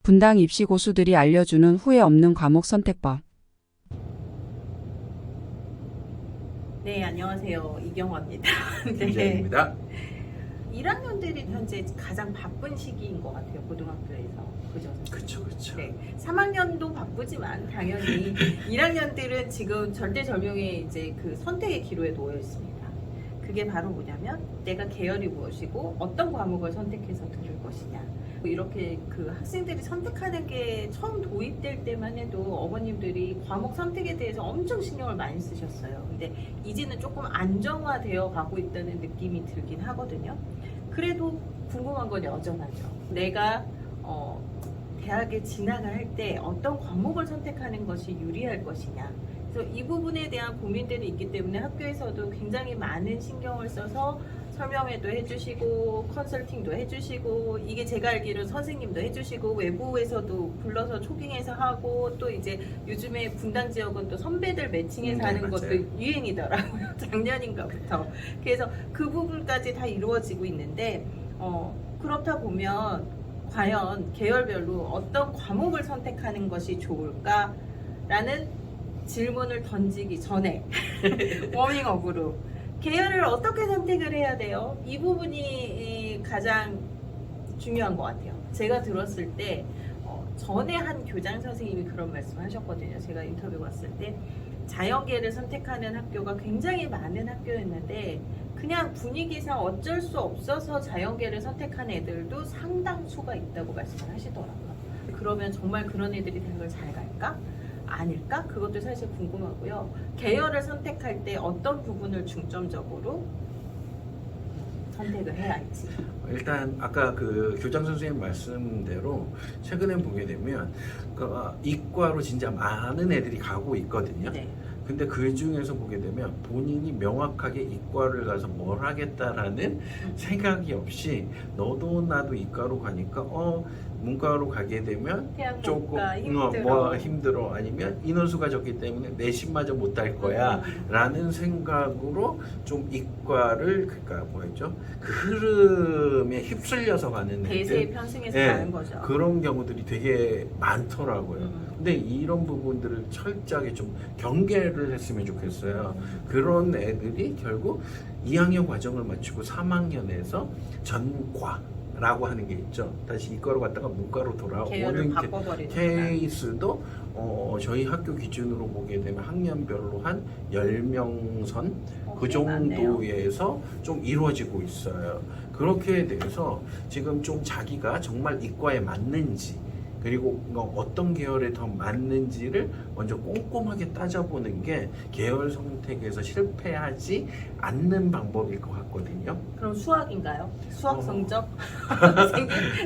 분당 입시 고수들이 알려주는 후회 없는 과목 선택법. 네, 안녕하세요. 이경화입니다. 네. 김재현입니다. 1학년들이 현재 가장 바쁜 시기인 것 같아요. 고등학교에서. 그죠? 그쵸. 네. 3학년도 바쁘지만 당연히 1학년들은 지금 절대절명의 이제 그 선택의 기로에 놓여 있습니다. 그게 바로 뭐냐면 내가 계열이 무엇이고 어떤 과목을 선택해서 들을 것이냐. 이렇게 그 학생들이 선택하는 게 처음 도입될 때만 해도 어머님들이 과목 선택에 대해서 엄청 신경을 많이 쓰셨어요. 근데 이제는 조금 안정화되어 가고 있다는 느낌이 들긴 하거든요. 그래도 궁금한 건 여전하죠. 내가 대학에 진학을 할 때 어떤 과목을 선택하는 것이 유리할 것이냐. 그래서 이 부분에 대한 고민들이 있기 때문에 학교에서도 굉장히 많은 신경을 써서 설명회도 해주시고 컨설팅도 해주시고, 이게 제가 알기로 선생님도 해주시고 외부에서도 불러서 초빙해서 하고, 또 이제 요즘에 분당 지역은 또 선배들 매칭해서 하는 것도 맞아요. 유행이더라고요. 작년인가부터. 그래서 그 부분까지 다 이루어지고 있는데 그렇다 보면 과연 계열별로 어떤 과목을 선택하는 것이 좋을까라는 질문을 던지기 전에 워밍업으로 계열을 어떻게 선택을 해야 돼요? 이 부분이 가장 중요한 것 같아요. 제가 들었을 때 전에 한 교장 선생님이 그런 말씀을 하셨거든요. 제가 인터뷰 갔을 때 자연계를 선택하는 학교가 굉장히 많은 학교였는데 그냥 분위기상 어쩔 수 없어서 자연계를 선택한 애들도 상당수가 있다고 말씀을 하시더라고요. 그러면 정말 그런 애들이 대학을 잘 갈까? 아닐까? 그것도 사실 궁금하고요. 계열을 선택할 때 어떤 부분을 중점적으로 선택을 해야 할지. 일단 아까 그 교장 선생님 말씀대로 최근에 보게 되면 이과로 진짜 많은 애들이 가고 있거든요. 네. 근데 그 중에서 보게 되면 본인이 명확하게 이과를 가서 뭘 하겠다라는 생각이 없이 너도 나도 이과로 가니까 문과로 가게 되면 대학 조금 문과 힘들어. 힘들어, 아니면 인원수가 적기 때문에 내신마저 못할 거야 라는 생각으로 좀 이과를, 그러니까 뭐였죠, 그 흐름에 휩쓸려서 가는 대세에 애들, 편승해서 예, 가는 거죠. 그런 경우들이 되게 많더라고요. 근데 이런 부분들을 철저하게 좀 경계를 했으면 좋겠어요. 그런 애들이 결국 2학년 과정을 마치고 3학년에서 전과라고 하는 게 있죠. 다시 이과로 갔다가 문과로 계열을 돌아오는 바꿔버리는 케이스도 저희 학교 기준으로 보게 되면 학년별로 한 10명 선 그 정도에서 좀 이루어지고 있어요. 그렇게 돼서 지금 좀 자기가 정말 이과에 맞는지, 그리고 어떤 계열에 더 맞는지를 먼저 꼼꼼하게 따져보는 게 계열 선택에서 실패하지 않는 방법일 것 같거든요. 그럼 수학인가요? 수학 성적?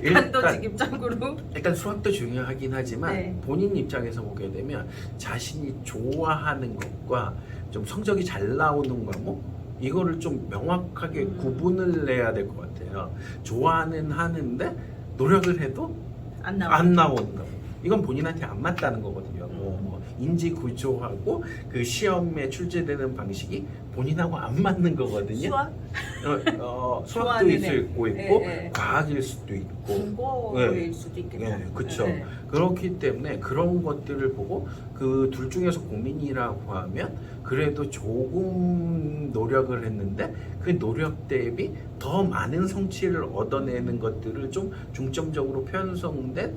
일단- 단도직입적으로? 일단 수학도 중요하긴 하지만 네. 본인 입장에서 보게 되면 자신이 좋아하는 것과 좀 성적이 잘 나오는 과목, 이거를 좀 명확하게 구분을 내야 될 것 같아요. 좋아는 하는데 노력을 해도 안 안 나와요. 나오는 거. 이건 본인한테 안 맞다는 거거든요. 인지 구조하고 그 시험에 출제되는 방식이 본인하고 안 맞는 거거든요. 수학? 수학도 좋아하는 있을 애. 있고 예. 과학일 수도 있고. 국어일 수도 있겠다. 예, 그쵸. 예. 그렇기 때문에 그런 것들을 보고 그 둘 중에서 고민이라고 하면 그래도 조금 노력을 했는데 그 노력 대비 더 많은 성취를 얻어내는 것들을 좀 중점적으로 편성된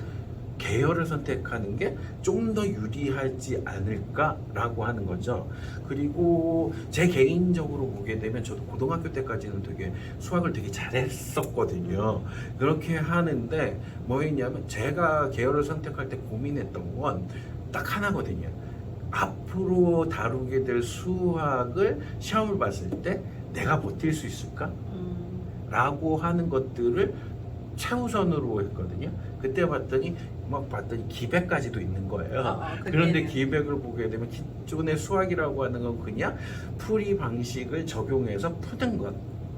계열을 선택하는 게 좀 더 유리하지 않을까라고 하는 거죠. 그리고 제 개인적으로 보게 되면 저도 고등학교 때까지는 되게 수학을 되게 잘했었거든요. 그렇게 하는데 뭐였냐면 제가 계열을 선택할 때 고민했던 건 딱 하나거든요. 앞으로 다루게 될 수학을 시험을 봤을 때 내가 버틸 수 있을까? 라고 하는 것들을 최우선으로 했거든요. 그때 봤더니 기백까지도 있는 거예요. 그런데 기백을 보게 되면 기존의 수학이라고 하는 건 그냥 풀이 방식을 적용해서 푸는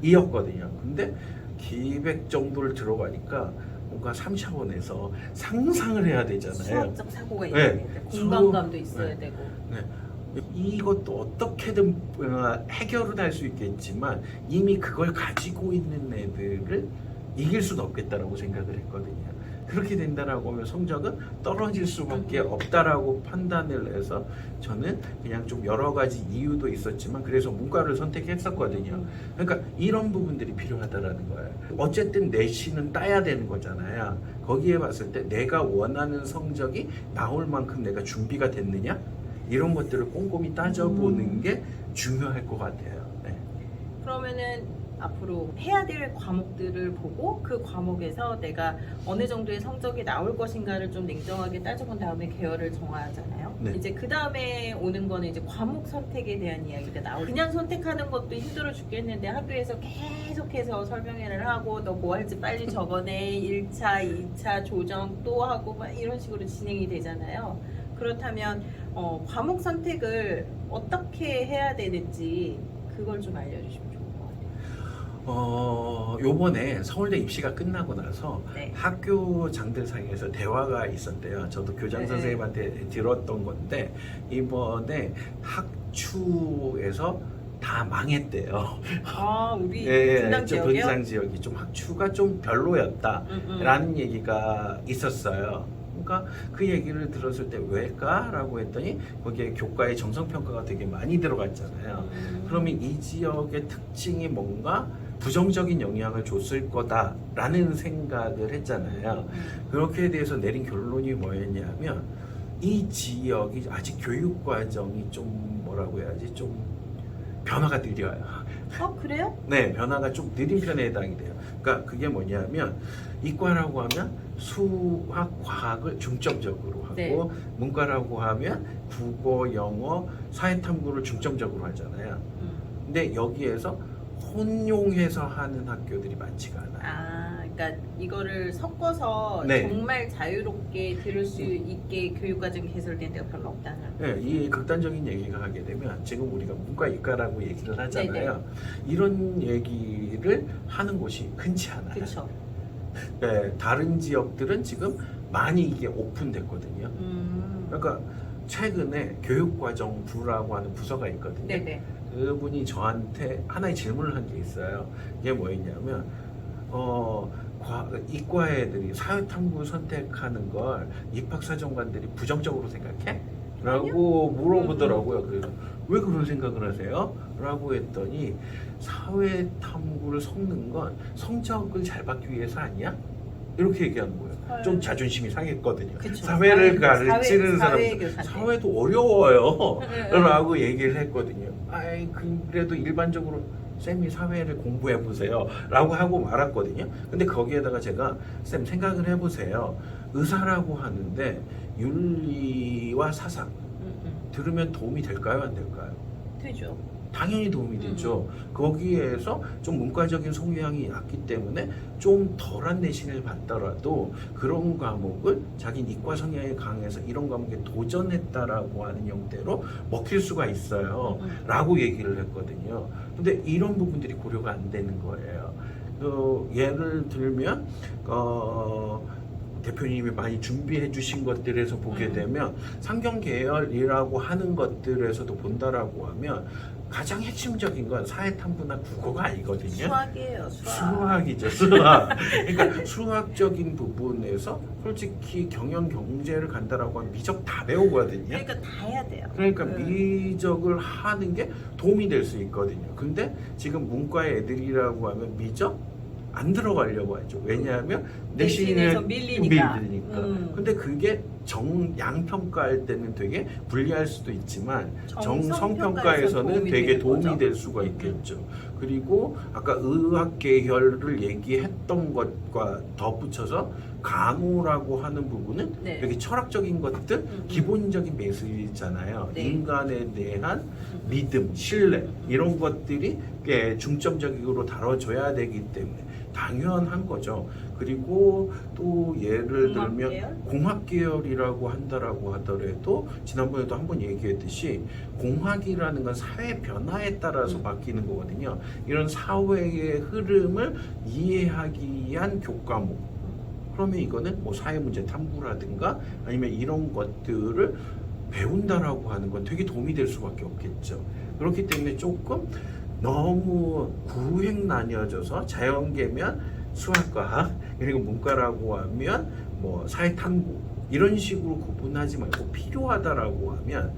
것이었거든요. 근데 기백 정도를 들어가니까 뭔가 3차원에서 상상을 해야 되잖아요. 수학적 사고가 네. 있어야 되고 공감감도 있어야 네. 되고. 네. 이것도 어떻게든 해결은 할 수 있겠지만 이미 그걸 가지고 있는 애들을 이길 수는 없겠다라고 생각을 했거든요. 그렇게 된다라고 하면 성적은 떨어질 수밖에 없다라고 판단을 해서 저는 그냥 좀 여러 가지 이유도 있었지만 그래서 문과를 선택했었거든요. 그러니까 이런 부분들이 필요하다라는 거예요. 어쨌든 내신은 따야 되는 거잖아요. 거기에 봤을 때 내가 원하는 성적이 나올 만큼 내가 준비가 됐느냐? 이런 것들을 꼼꼼히 따져보는 게 중요할 것 같아요. 네. 그러면은 앞으로 해야 될 과목들을 보고 그 과목에서 내가 어느 정도의 성적이 나올 것인가를 좀 냉정하게 따져본 다음에 계열을 정하잖아요. 네. 이제 그 다음에 오는 거는 이제 과목 선택에 대한 이야기가 나오고 그냥 선택하는 것도 힘들어 죽겠는데 학교에서 계속해서 설명회를 하고 너 뭐 할지 빨리 적어내 1차, 2차 조정 또 하고 막 이런 식으로 진행이 되잖아요. 그렇다면 과목 선택을 어떻게 해야 되는지 그걸 좀 알려주시면 좋을 것 같아요. 요번에 서울대 입시가 끝나고 나서 네. 학교장들 사이에서 대화가 있었대요. 저도 교장 네. 선생님한테 들었던 건데 이번에 학추에서 다 망했대요. 아, 우리 예, 분당 좀 지역이요? 분당 지역이 좀 학추가 좀 별로였다라는 얘기가 있었어요. 그러니까 그 얘기를 들었을 때 왜일까라고 했더니 거기에 교과의 정성평가가 되게 많이 들어갔잖아요. 그러면 이 지역의 특징이 뭔가 부정적인 영향을 줬을 거다라는 생각을 했잖아요. 그렇게 대해서 내린 결론이 뭐였냐면 이 지역이 아직 교육 과정이 좀 뭐라고 해야지 좀 변화가 느려요. 그래요? 네, 변화가 좀 느린 편에 해당이 돼요. 그러니까 그게 뭐냐면 이과라고 하면 수학, 과학을 중점적으로 하고 네. 문과라고 하면 국어, 영어, 사회탐구를 중점적으로 하잖아요. 근데 여기에서 혼용해서 하는 학교들이 많지가 않아요. 그러니까 이거를 섞어서 네. 정말 자유롭게 들을 수 있게 교육과정이 개설된 데가 별로 없다는. 네, 이 극단적인 얘기가 하게 되면 지금 우리가 문과 이과라고 얘기를 하잖아요. 이런 얘기를 하는 곳이 흔치 않아요. 그렇죠. 네, 다른 지역들은 지금 많이 이게 오픈됐거든요. 그러니까 최근에 교육과정부라고 하는 부서가 있거든요. 네네. 그분이 저한테 하나의 질문을 한 게 있어요. 이게 뭐였냐면 이과 애들이 사회탐구 선택하는 걸 입학사정관들이 부정적으로 생각해? 라고 물어보더라고요. 그래서 왜 그런 생각을 하세요? 라고 했더니 사회탐구를 섞는 건 성적을 잘 받기 위해서 아니야? 이렇게 얘기하는 거예요. 좀 자존심이 상했거든요. 그쵸. 사회를 가르치는 사회교사인데. 사람 사회도 어려워요. 네. 라고 얘기를 했거든요. 그래도 일반적으로 쌤이 사회를 공부해 보세요 라고 하고 말았거든요. 근데 거기에다가 제가 쌤 생각을 해보세요. 의사라고 하는데 윤리와 사상 들으면 도움이 될까요? 안 될까요? 되죠. 당연히 도움이 되죠. 거기에서 좀 문과적인 성향이 낮기 때문에 좀 덜한 내신을 받더라도 그런 과목을 자기 이과 성향이 강해서 이런 과목에 도전했다라고 하는 형태로 먹힐 수가 있어요. 라고 얘기를 했거든요. 근데 이런 부분들이 고려가 안 되는 거예요. 예를 들면 대표님이 많이 준비해 주신 것들에서 보게 되면 상경 계열이라고 하는 것들에서도 본다라고 하면 가장 핵심적인 건 사회탐구나 국어가 아니거든요. 수학이에요, 수학. 수학이죠, 수학. 그러니까 수학적인 부분에서 솔직히 경영 경제를 간다라고 하면 미적 다 배우거든요. 그러니까 다 해야 돼요. 그러니까 미적을 하는 게 도움이 될 수 있거든요. 근데 지금 문과의 애들이라고 하면 미적 안 들어가려고 하죠. 왜냐하면 내신에서 밀리니까. 근데 그게 양평가할 때는 되게 불리할 수도 있지만 정성평가에서는 되게 도움이 될 수가 있겠죠. 그리고 아까 의학 계열을 얘기했던 것과 덧붙여서 강호라고 하는 부분은 네. 여기 철학적인 것들 기본적인 메시지잖아요. 네. 인간에 대한 믿음, 신뢰 이런 것들이 꽤 중점적으로 다뤄져야 되기 때문에 당연한 거죠. 그리고 또 예를 들면 공학계열이라고 한다라고 하더라도 지난번에도 한번 얘기했듯이 공학이라는 건 사회 변화에 따라서 바뀌는 거거든요. 이런 사회의 흐름을 이해하기 위한 교과목. 그러면 이거는 뭐 사회문제 탐구라든가 아니면 이런 것들을 배운다라고 하는 건 되게 도움이 될 수밖에 없겠죠. 그렇기 때문에 조금 너무 구획 나뉘어져서 자연계면 수학과학 그리고 문과라고 하면 뭐 사회탐구 이런 식으로 구분하지 말고 필요하다라고 하면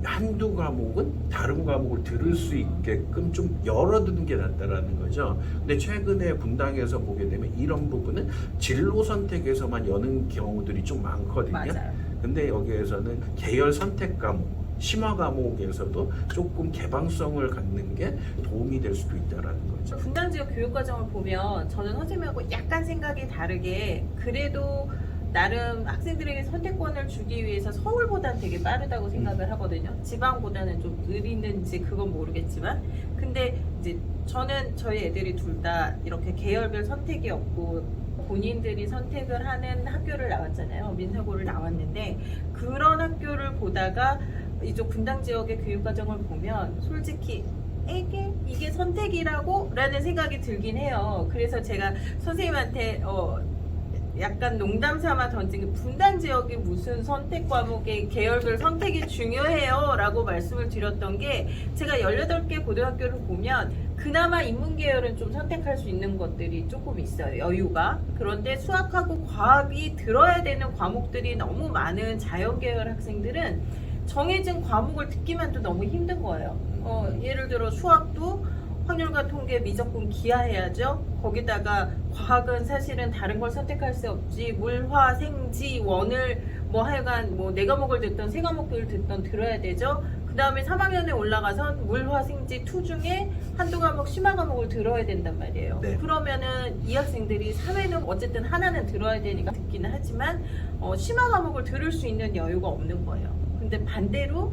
한두 과목은 다른 과목을 들을 수 있게끔 좀 열어두는 게 낫다라는 거죠. 근데 최근에 분당에서 보게 되면 이런 부분은 진로 선택에서만 여는 경우들이 좀 많거든요. 맞아요. 근데 여기에서는 계열 선택 과목, 심화 과목에서도 조금 개방성을 갖는 게 도움이 될 수도 있다라는 거죠. 분당 지역 교육 과정을 보면 저는 선생님하고 약간 생각이 다르게 그래도 나름 학생들에게 선택권을 주기 위해서 서울보다는 되게 빠르다고 생각을 하거든요. 지방보다는 좀 느리는지 그건 모르겠지만 근데 이제 저는 저희 애들이 둘 다 이렇게 계열별 선택이 없고 본인들이 선택을 하는 학교를 나왔잖아요. 민사고를 나왔는데 그런 학교를 보다가 이쪽 분당 지역의 교육 과정을 보면 솔직히 이게 선택이라고? 라는 생각이 들긴 해요. 그래서 제가 선생님한테 약간 농담 삼아 던진 게 분당 지역이 무슨 선택 과목의 계열별 선택이 중요해요 라고 말씀을 드렸던 게 제가 18개 고등학교를 보면 그나마 인문계열은 좀 선택할 수 있는 것들이 조금 있어요. 여유가. 그런데 수학하고 과학이 들어야 되는 과목들이 너무 많은 자연계열 학생들은 정해진 과목을 듣기만 해도 너무 힘든 거예요. 예를 들어 수학도 확률과 통계, 미적분 기하해야죠. 거기다가 과학은 사실은 다른 걸 선택할 수 없지. 물, 화, 생지, 원을 뭐 하여간 뭐 4과목을 듣던 3과목을 듣던 들어야 되죠. 그 다음에 3학년에 올라가선 물, 화, 생지, 투 중에 한두 과목, 심화 과목을 들어야 된단 말이에요. 네. 그러면은 이 학생들이 사회는 어쨌든 하나는 들어야 되니까 듣기는 하지만 심화 과목을 들을 수 있는 여유가 없는 거예요. 근데 반대로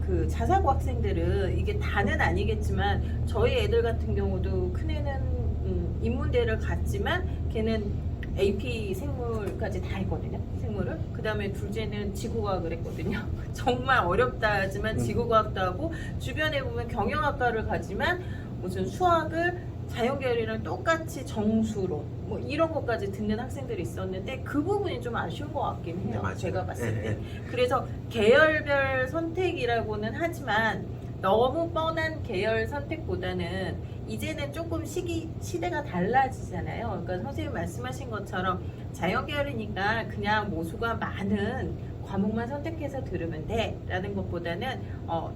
그 자사고 학생들은 이게 다는 아니겠지만 저희 애들 같은 경우도 큰애는 인문대를 갔지만 걔는 AP 생물까지 다 했거든요. 생물을. 그 다음에 둘째는 지구과학을 했거든요. 정말 어렵다 하지만 지구과학도 하고 주변에 보면 경영학과를 가지만 무슨 수학을 자연계열이랑 똑같이 정수로 뭐 이런 것까지 듣는 학생들이 있었는데 그 부분이 좀 아쉬운 것 같긴 해요. 네, 제가 봤을 때. 네. 그래서 계열별 선택이라고는 하지만 너무 뻔한 계열 선택보다는 이제는 조금 시대가 달라지잖아요. 그러니까 선생님 말씀하신 것처럼 자연계열이니까 그냥 모수가 많은 과목만 선택해서 들으면 돼 라는 것보다는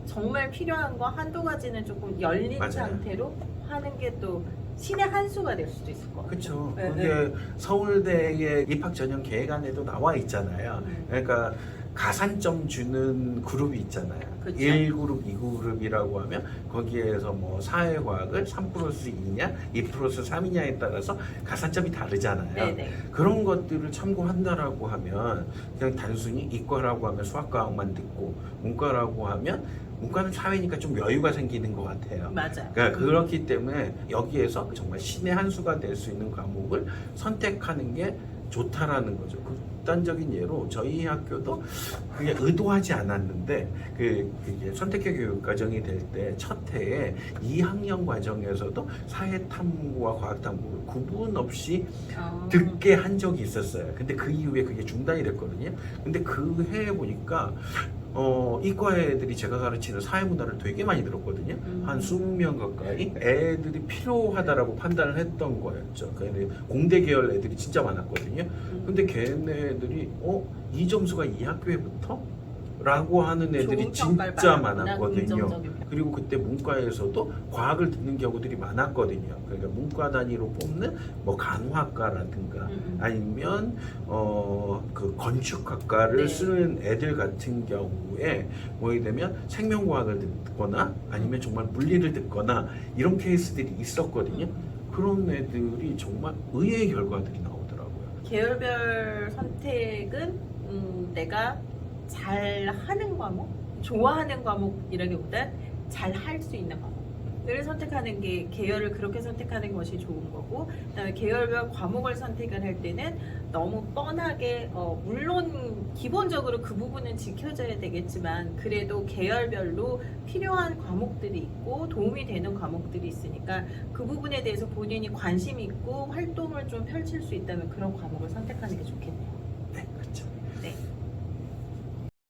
정말 필요한 거 한두 가지는 조금 열린 맞아요. 상태로 하는 게 또 신의 한 수가 될 수도 있을 것 같아요. 그렇죠. 네, 그게 서울대의 입학 전형 계획안에도 나와 있잖아요. 그러니까 가산점 주는 그룹이 있잖아요. 그쵸. 1그룹, 2그룹이라고 하면 거기에서 뭐 사회과학을 3 플러스 2냐, 2 플러스 3이냐에 따라서 가산점이 다르잖아요. 네네. 그런 것들을 참고한다라고 하면 그냥 단순히 이과라고 하면 수학과학만 듣고 문과라고 하면 문과는 사회니까 좀 여유가 생기는 것 같아요. 맞아요. 그러니까 그렇기 때문에 여기에서 정말 신의 한 수가 될 수 있는 과목을 선택하는 게 좋다라는 거죠. 극단적인 예로 저희 학교도 그게 의도하지 않았는데 그게 선택형 교육 과정이 될 때 첫 해에 2학년 과정에서도 사회탐구와 과학탐구를 구분 없이 듣게 한 적이 있었어요. 근데 그 이후에 그게 중단이 됐거든요. 근데 그 해에 보니까 이과 애들이 제가 가르치는 사회문화를 되게 많이 들었거든요. 한 20명 가까이 애들이 필요하다라고 판단을 했던 거였죠. 공대 계열 애들이 진짜 많았거든요. 근데 걔네들이 이 점수가 이 학교에부터? 라고 하는 애들이 진짜 많았거든요. 그리고 그때 문과에서도 과학을 듣는 경우들이 많았거든요. 그러니까 문과 단위로 뽑는 뭐 간호학과라든가 아니면 그 건축학과를 네. 쓰는 애들 같은 경우에 뭐 예를 들면 생명과학을 듣거나 아니면 정말 물리를 듣거나 이런 케이스들이 있었거든요. 그런 애들이 정말 의외의 결과들이 나오더라고요. 계열별 선택은 내가 잘 하는 과목, 좋아하는 과목이라기보단 잘 할 수 있는 과목을 선택하는 게 계열을 그렇게 선택하는 것이 좋은 거고, 그다음에 계열별 과목을 선택을 할 때는 너무 뻔하게 물론 기본적으로 그 부분은 지켜져야 되겠지만 그래도 계열별로 필요한 과목들이 있고 도움이 되는 과목들이 있으니까 그 부분에 대해서 본인이 관심 있고 활동을 좀 펼칠 수 있다면 그런 과목을 선택하는 게 좋겠네요.